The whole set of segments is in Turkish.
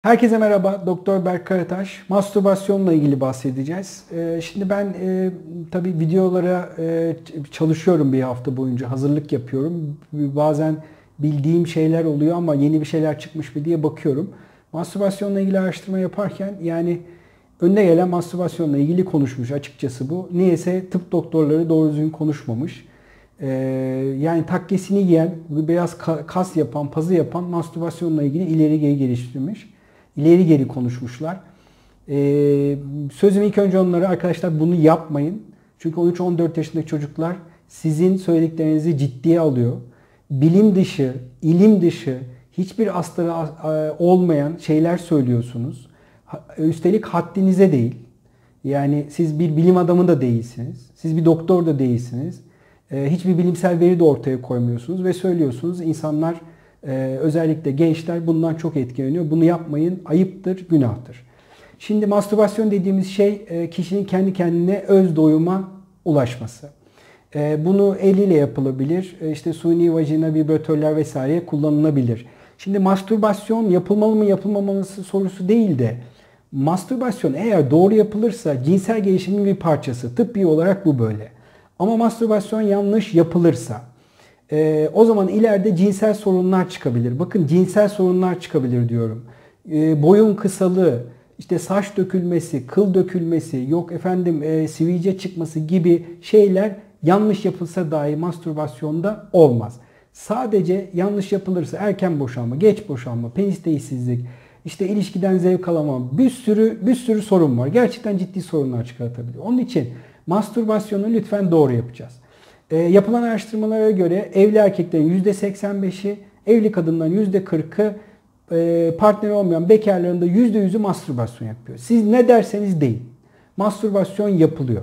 Herkese merhaba, Doktor Berk Karataş. Mastürbasyonla ilgili bahsedeceğiz. Şimdi ben tabii videolara çalışıyorum bir hafta boyunca, hazırlık yapıyorum. Bazen bildiğim şeyler oluyor ama yeni bir şeyler çıkmış mı diye bakıyorum. Mastürbasyonla ilgili araştırma yaparken önüne gelen mastürbasyonla ilgili konuşmuş açıkçası bu. Niyeyse tıp doktorları doğru düzgün konuşmamış. Yani takkesini yiyen, biraz kas yapan, pazı yapan mastürbasyonla ilgili ileri geri geliştirmiş. İleri geri konuşmuşlar. Sözüm ilk önce onlara, arkadaşlar bunu yapmayın. Çünkü 13-14 yaşındaki çocuklar sizin söylediklerinizi ciddiye alıyor. Bilim dışı, ilim dışı, hiçbir astarı olmayan şeyler söylüyorsunuz. Üstelik haddinize değil. Yani siz bir bilim adamı da değilsiniz. Siz bir doktor da değilsiniz. Hiçbir bilimsel veri de ortaya koymuyorsunuz ve söylüyorsunuz. İnsanlar, özellikle gençler bundan çok etkileniyor. Bunu yapmayın, ayıptır, günahtır. Şimdi mastürbasyon dediğimiz şey kişinin kendi kendine öz doyuma ulaşması. Bunu eliyle yapılabilir. İşte suni vajina, vibratörler vesaire kullanılabilir. Şimdi mastürbasyon yapılmalı mı yapılmaması sorusu değil de mastürbasyon eğer doğru yapılırsa cinsel gelişimin bir parçası. Tıbbi olarak bu böyle. Ama mastürbasyon yanlış yapılırsa o zaman ileride cinsel sorunlar çıkabilir. Bakın, cinsel sorunlar çıkabilir diyorum. Boyun kısalığı, işte saç dökülmesi, kıl dökülmesi, yok efendim sivilce çıkması gibi şeyler yanlış yapılsa dahi mastürbasyonda olmaz. Sadece yanlış yapılırsa erken boşanma, geç boşanma, penis değişsizlik, işte ilişkiden zevk alamam, bir sürü sorun var. Gerçekten ciddi sorunlar çıkartabiliyor. Onun için mastürbasyonu lütfen doğru yapacağız. Yapılan araştırmalara göre evli erkeklerin %85'i, evli kadınların %40'ı, partneri olmayan bekarların da %100'ü mastürbasyon yapıyor. Siz ne derseniz deyin. Mastürbasyon yapılıyor.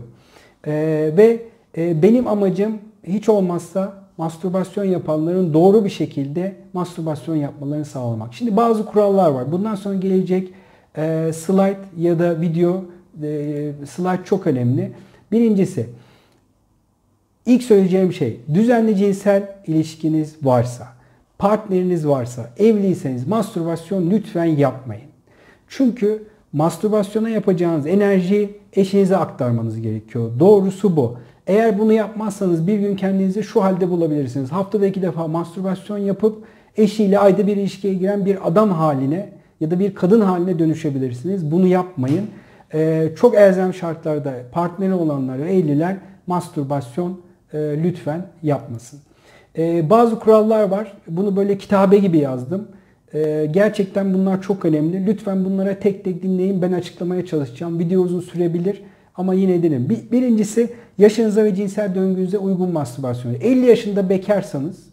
Benim amacım hiç olmazsa mastürbasyon yapanların doğru bir şekilde mastürbasyon yapmalarını sağlamak. Şimdi bazı kurallar var. Bundan sonra gelecek slide ya da video, slide çok önemli. Birincisi, İlk söyleyeceğim şey, düzenli cinsel ilişkiniz varsa, partneriniz varsa, evliyseniz mastürbasyon lütfen yapmayın. Çünkü mastürbasyona yapacağınız enerjiyi eşinize aktarmanız gerekiyor. Doğrusu bu. Eğer bunu yapmazsanız bir gün kendinizi şu halde bulabilirsiniz. Haftada 2 defa mastürbasyon yapıp eşiyle ayda bir ilişkiye giren bir adam haline ya da bir kadın haline dönüşebilirsiniz. Bunu yapmayın. Çok elzem şartlarda partneri olanlar ve evliler mastürbasyon lütfen yapmasın. Bazı kurallar var. Bunu böyle kitabe gibi yazdım. Gerçekten bunlar çok önemli. Lütfen bunlara tek tek dinleyin. Ben açıklamaya çalışacağım. Video uzun sürebilir ama yine dedim. Birincisi, yaşınıza ve cinsel döngünüze uygun mastürbasyon. 50 yaşında bekarsanız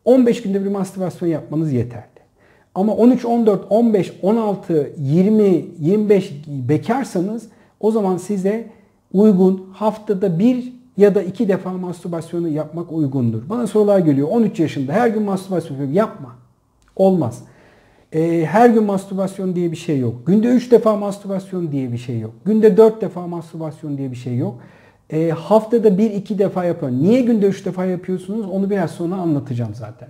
15 günde bir mastürbasyon yapmanız yeterli. Ama 13, 14, 15, 16, 20, 25 bekarsanız o zaman size uygun haftada bir ya da 2 defa mastürbasyonu yapmak uygundur. Bana sorular geliyor. 13 yaşında her gün mastürbasyon yapıyorum. Yapma. Olmaz. Her gün mastürbasyon diye bir şey yok. Günde 3 defa mastürbasyon diye bir şey yok. Günde 4 defa mastürbasyon diye bir şey yok. Haftada 1-2 defa yapın. Niye günde 3 defa yapıyorsunuz? Onu biraz sonra anlatacağım zaten.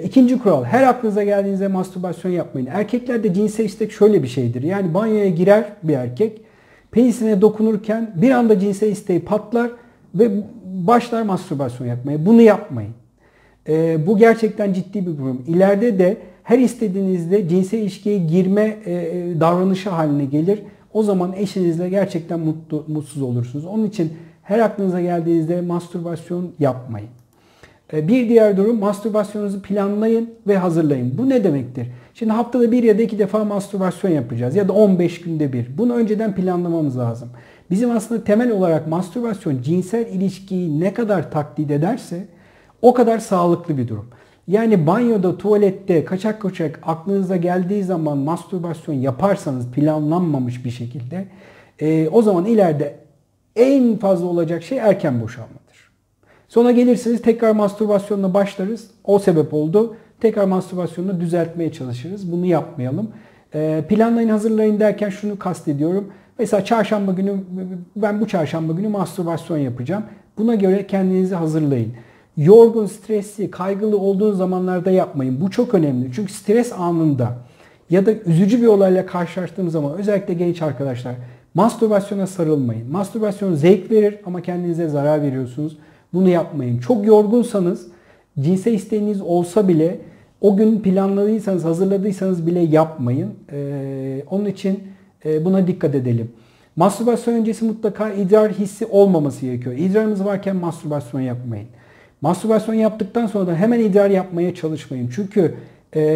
İkinci kural. Her aklınıza geldiğinizde mastürbasyon yapmayın. Erkeklerde cinsel istek şöyle bir şeydir. Yani banyoya girer bir erkek, penisine dokunurken bir anda cinsel isteği patlar ve başlar mastürbasyon yapmaya. Bunu yapmayın. Bu gerçekten ciddi bir durum. İleride de her istediğinizde cinsel ilişkiye girme davranışı haline gelir. O zaman eşinizle gerçekten mutsuz olursunuz. Onun için her aklınıza geldiğinizde mastürbasyon yapmayın. Bir diğer durum, mastürbasyonunuzu planlayın ve hazırlayın. Bu ne demektir? Şimdi haftada 1 ya da 2 defa mastürbasyon yapacağız ya da 15 günde bir. Bunu önceden planlamamız lazım. Bizim aslında temel olarak mastürbasyon cinsel ilişkiyi ne kadar taklit ederse o kadar sağlıklı bir durum. Yani banyoda, tuvalette, kaçak kaçak aklınıza geldiği zaman mastürbasyon yaparsanız planlanmamış bir şekilde o zaman ileride en fazla olacak şey erken boşanmadır. Sonra gelirsiniz, tekrar mastürbasyonla başlarız. O sebep oldu. Tekrar mastürbasyonunu düzeltmeye çalışırız. Bunu yapmayalım. Planlayın, hazırlayın derken şunu kastediyorum. Mesela çarşamba günü, ben bu çarşamba günü mastürbasyon yapacağım. Buna göre kendinizi hazırlayın. Yorgun, stresli, kaygılı olduğunuz zamanlarda yapmayın. Bu çok önemli. Çünkü stres anında ya da üzücü bir olayla karşılaştığımız zaman özellikle genç arkadaşlar mastürbasyona sarılmayın. Mastürbasyon zevk verir ama kendinize zarar veriyorsunuz. Bunu yapmayın. Çok yorgunsanız, cinsel isteğiniz olsa bile o gün planladıysanız, hazırladıysanız bile yapmayın. Onun için buna dikkat edelim. Mastürbasyon öncesi mutlaka idrar hissi olmaması gerekiyor. İdrarınız varken mastürbasyon yapmayın. Mastürbasyon yaptıktan sonra da hemen idrar yapmaya çalışmayın. Çünkü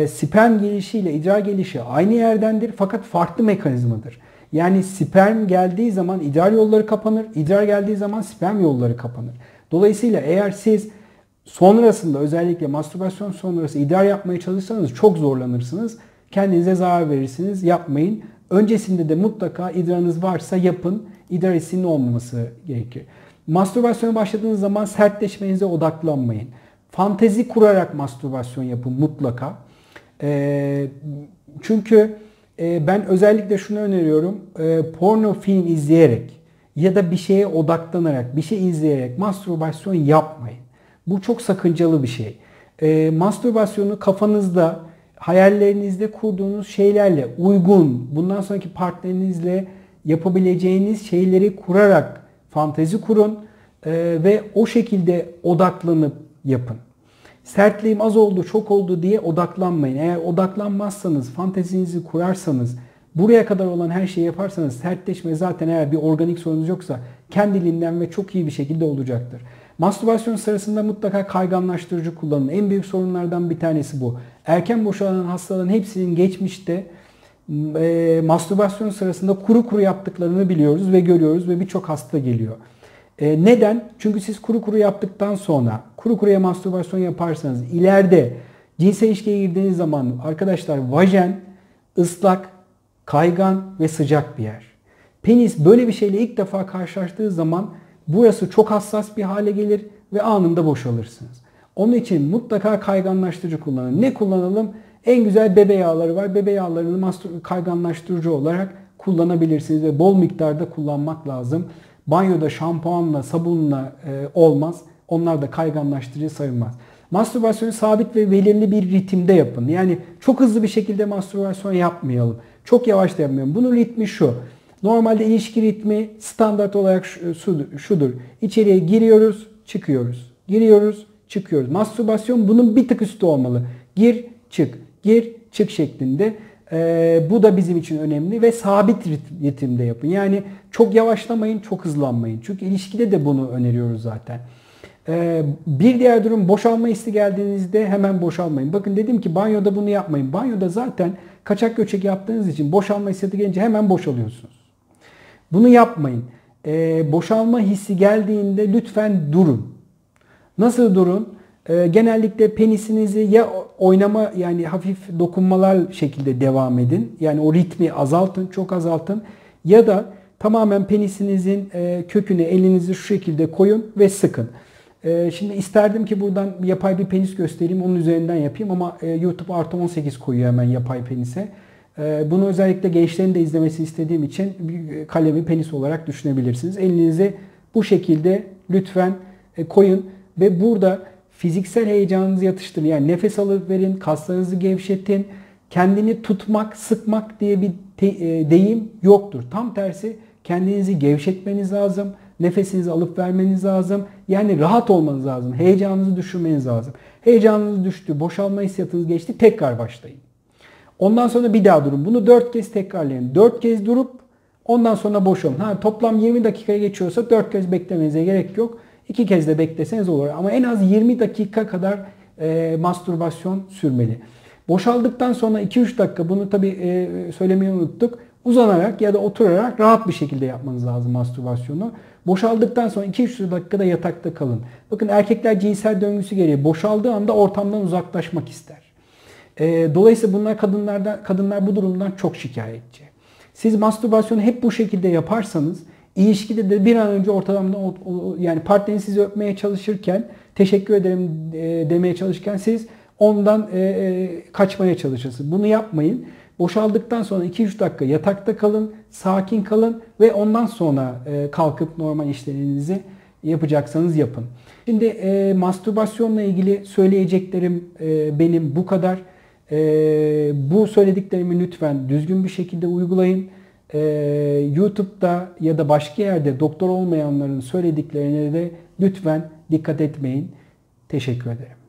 sperm gelişiyle idrar gelişi aynı yerdendir fakat farklı mekanizmadır. Yani sperm geldiği zaman idrar yolları kapanır, idrar geldiği zaman sperm yolları kapanır. Dolayısıyla eğer siz sonrasında özellikle mastürbasyon sonrası idrar yapmaya çalışsanız çok zorlanırsınız. Kendinize zarar verirsiniz. Yapmayın. Öncesinde de mutlaka idrarınız varsa yapın. İdrar hissinin olmaması gerekir. Mastürbasyona başladığınız zaman sertleşmenize odaklanmayın. Fantezi kurarak mastürbasyon yapın mutlaka. Çünkü ben özellikle şunu öneriyorum. Porno film izleyerek ya da bir şeye odaklanarak, bir şey izleyerek mastürbasyon yapmayın. Bu çok sakıncalı bir şey. Mastürbasyonu kafanızda, hayallerinizde kurduğunuz şeylerle uygun, bundan sonraki partnerinizle yapabileceğiniz şeyleri kurarak fantezi kurun ve o şekilde odaklanıp yapın. Sertliğim az oldu, çok oldu diye odaklanmayın. Eğer odaklanmazsanız, fantezinizi kurarsanız, buraya kadar olan her şeyi yaparsanız sertleşme zaten eğer bir organik sorunuz yoksa kendiliğinden ve çok iyi bir şekilde olacaktır. Mastürbasyon sırasında mutlaka kayganlaştırıcı kullanın. En büyük sorunlardan bir tanesi bu. Erken boşalan hastaların hepsinin geçmişte mastürbasyon sırasında kuru kuru yaptıklarını biliyoruz ve görüyoruz ve birçok hasta geliyor. Neden? Çünkü siz kuru kuru yaptıktan sonra kuru kuruya mastürbasyon yaparsanız ileride cinsel ilişkiye girdiğiniz zaman arkadaşlar vajen ıslak, kaygan ve sıcak bir yer. Penis böyle bir şeyle ilk defa karşılaştığı zaman burası çok hassas bir hale gelir ve anında boşalırsınız. Onun için mutlaka kayganlaştırıcı kullanın. Ne kullanalım? En güzel bebe yağları var. Bebe yağlarını kayganlaştırıcı olarak kullanabilirsiniz ve bol miktarda kullanmak lazım. Banyoda şampuanla, sabunla olmaz. Onlar da kayganlaştırıcı sayılmaz. Mastürbasyonu sabit ve belirli bir ritimde yapın. Yani çok hızlı bir şekilde mastürbasyon yapmayalım. Çok yavaş da yapmayalım. Bunun ritmi şu. Normalde ilişki ritmi standart olarak şudur. İçeriye giriyoruz, çıkıyoruz. Giriyoruz, çıkıyoruz. Mastürbasyon bunun bir tık üstü olmalı. Gir, çık, gir, çık şeklinde. Bu da bizim için önemli ve sabit ritimde yapın. Yani çok yavaşlamayın, çok hızlanmayın. Çünkü ilişkide de bunu öneriyoruz zaten. Bir diğer durum boşalma hissi geldiğinizde hemen boşalmayın. Bakın dedim ki banyoda bunu yapmayın. Banyoda zaten kaçak göçek yaptığınız için boşalma hissiyatı gelince hemen boşalıyorsunuz. Bunu yapmayın. Boşalma hissi geldiğinde lütfen durun. Nasıl durun? Genellikle penisinizi ya oynama yani hafif dokunmalar şekilde devam edin. Yani o ritmi azaltın, çok azaltın. Ya da tamamen penisinizin köküne elinizi şu şekilde koyun ve sıkın. Şimdi isterdim ki buradan yapay bir penis göstereyim, onun üzerinden yapayım ama YouTube artı 18 koyuyor hemen yapay penise. Bunu özellikle gençlerin de izlemesini istediğim için bir kalemi penis olarak düşünebilirsiniz. Elinizi bu şekilde lütfen koyun ve burada fiziksel heyecanınızı yatıştırın. Yani nefes alıp verin, kaslarınızı gevşetin. Kendini tutmak, sıkmak diye bir deyim yoktur. Tam tersi kendinizi gevşetmeniz lazım. Nefesinizi alıp vermeniz lazım. Yani rahat olmanız lazım. Heyecanınızı düşürmeniz lazım. Heyecanınız düştü, boşalma hissiyatınız geçti. Tekrar başlayın. Ondan sonra bir daha durun. Bunu 4 kez tekrarlayın. 4 kez durup ondan sonra boşalın. Toplam 20 dakikaya geçiyorsa 4 kez beklemenize gerek yok. 2 kez de bekleseniz olur. Ama en az 20 dakika kadar mastürbasyon sürmeli. Boşaldıktan sonra 2-3 dakika bunu tabi söylemeyi unuttuk. Uzanarak ya da oturarak rahat bir şekilde yapmanız lazım mastürbasyonu. Boşaldıktan sonra 2-3 dakikada yatakta kalın. Bakın erkekler cinsel döngüsü gereği boşaldığı anda ortamdan uzaklaşmak ister. Dolayısıyla kadınlar bu durumdan çok şikayetçi. Siz mastürbasyonu hep bu şekilde yaparsanız ilişkide de bir an önce ortadan yani partnerin sizi öpmeye çalışırken teşekkür ederim demeye çalışırken siz ondan kaçmaya çalışırsınız. Bunu yapmayın. Boşaldıktan sonra 2-3 dakika yatakta kalın, sakin kalın ve ondan sonra kalkıp normal işlerinizi yapacaksanız yapın. Şimdi mastürbasyonla ilgili söyleyeceklerim benim bu kadar. Bu söylediklerimi lütfen düzgün bir şekilde uygulayın. YouTube'da ya da başka yerde doktor olmayanların söylediklerine de lütfen dikkat etmeyin. Teşekkür ederim.